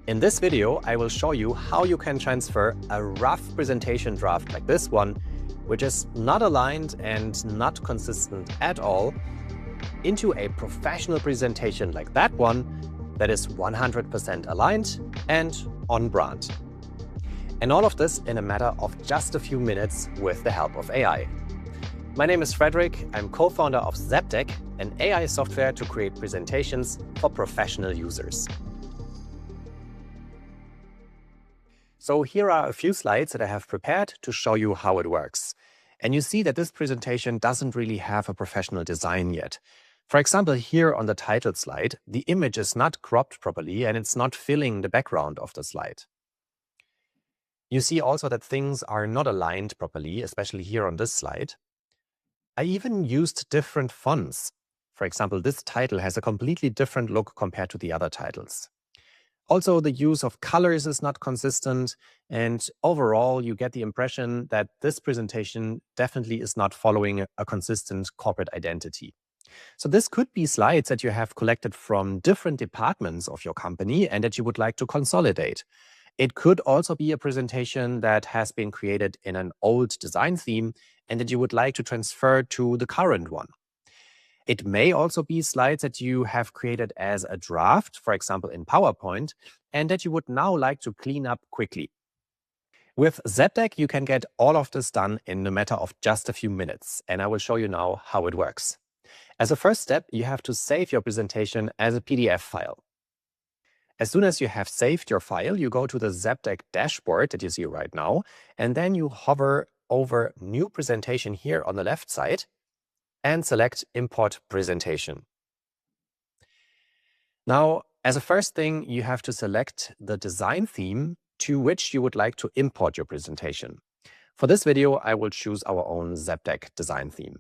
In this video, I will show you how you can transfer a rough presentation draft like this one, which is not aligned and not consistent at all, into a professional presentation like that one that is 100% aligned and on brand. And all of this in a matter of just a few minutes with the help of AI. My name is Frederick. I'm co-founder of Zapdeck, an AI software to create presentations for professional users. So here are a few slides that I have prepared to show you how it works. And you see that this presentation doesn't really have a professional design yet. For example, here on the title slide, the image is not cropped properly and it's not filling the background of the slide. You see also that things are not aligned properly, especially here on this slide. I even used different fonts. For example, this title has a completely different look compared to the other titles. Also, the use of colors is not consistent, and overall, you get the impression that this presentation definitely is not following a consistent corporate identity. So this could be slides that you have collected from different departments of your company and that you would like to consolidate. It could also be a presentation that has been created in an old design theme and that you would like to transfer to the current one. It may also be slides that you have created as a draft, for example, in PowerPoint, and that you would now like to clean up quickly. With Zapdeck, you can get all of this done in a matter of just a few minutes, and I will show you now how it works. As a first step, you have to save your presentation as a PDF file. As soon as you have saved your file, you go to the Zapdeck dashboard that you see right now, and then you hover over New Presentation here on the left side, and select Import Presentation. Now, as a first thing, you have to select the design theme to which you would like to import your presentation. For this video, I will choose our own Zapdeck design theme.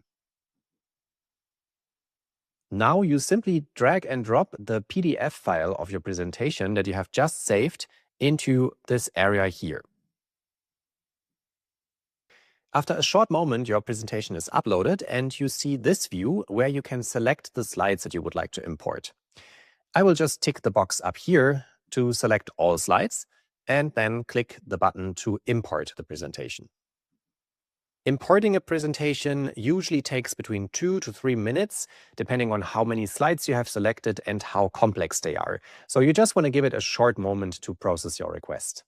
Now you simply drag and drop the PDF file of your presentation that you have just saved into this area here. After a short moment, your presentation is uploaded and you see this view where you can select the slides that you would like to import. I will just tick the box up here to select all slides and then click the button to import the presentation. Importing a presentation usually takes between 2 to 3 minutes, depending on how many slides you have selected and how complex they are. So you just want to give it a short moment to process your request.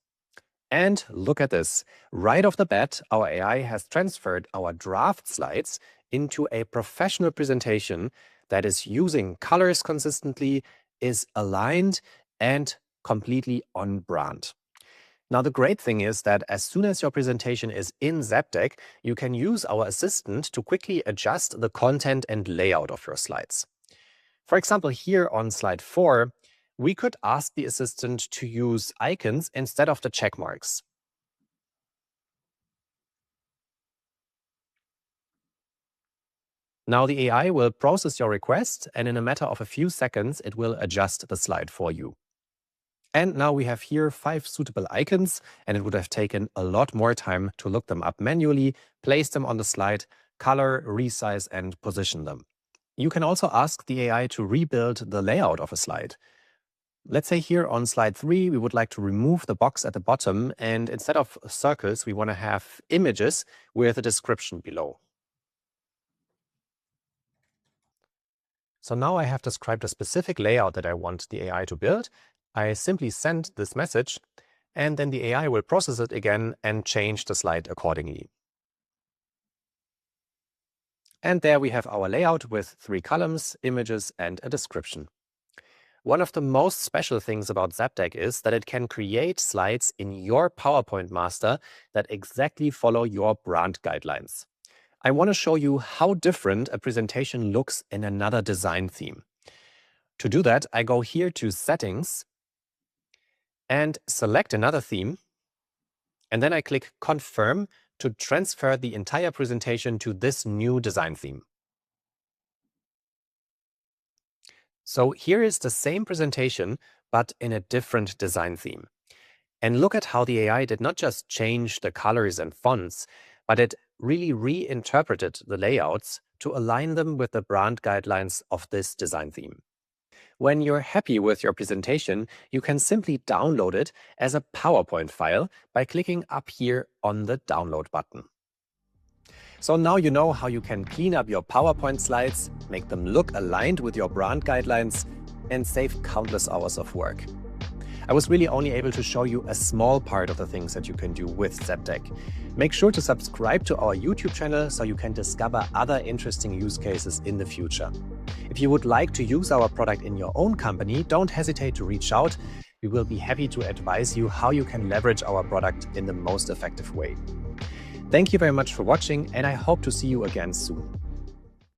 And look at this. Right off the bat, our AI has transferred our draft slides into a professional presentation that is using colors consistently, is aligned, and completely on brand. Now, the great thing is that as soon as your presentation is in Zapdeck, you can use our assistant to quickly adjust the content and layout of your slides. For example, here on slide 4, we could ask the assistant to use icons instead of the check marks. Now the AI will process your request, and in a matter of a few seconds, it will adjust the slide for you. And now we have here 5 suitable icons, and it would have taken a lot more time to look them up manually, place them on the slide, color, resize, and position them. You can also ask the AI to rebuild the layout of a slide. Let's say here on slide 3, we would like to remove the box at the bottom, and instead of circles, we want to have images with a description below. So now I have described a specific layout that I want the AI to build. I simply send this message, and then the AI will process it again and change the slide accordingly. And there we have our layout with 3 columns, images, and a description. One of the most special things about Zapdeck is that it can create slides in your PowerPoint master that exactly follow your brand guidelines. I want to show you how different a presentation looks in another design theme. To do that, I go here to Settings and select another theme, and then I click Confirm to transfer the entire presentation to this new design theme. So here is the same presentation, but in a different design theme. And look at how the AI did not just change the colors and fonts, but it really reinterpreted the layouts to align them with the brand guidelines of this design theme. When you're happy with your presentation, you can simply download it as a PowerPoint file by clicking up here on the download button. So now you know how you can clean up your PowerPoint slides, make them look aligned with your brand guidelines, and save countless hours of work. I was really only able to show you a small part of the things that you can do with Zapdeck. Make sure to subscribe to our YouTube channel so you can discover other interesting use cases in the future. If you would like to use our product in your own company, don't hesitate to reach out. We will be happy to advise you how you can leverage our product in the most effective way. Thank you very much for watching, and I hope to see you again soon.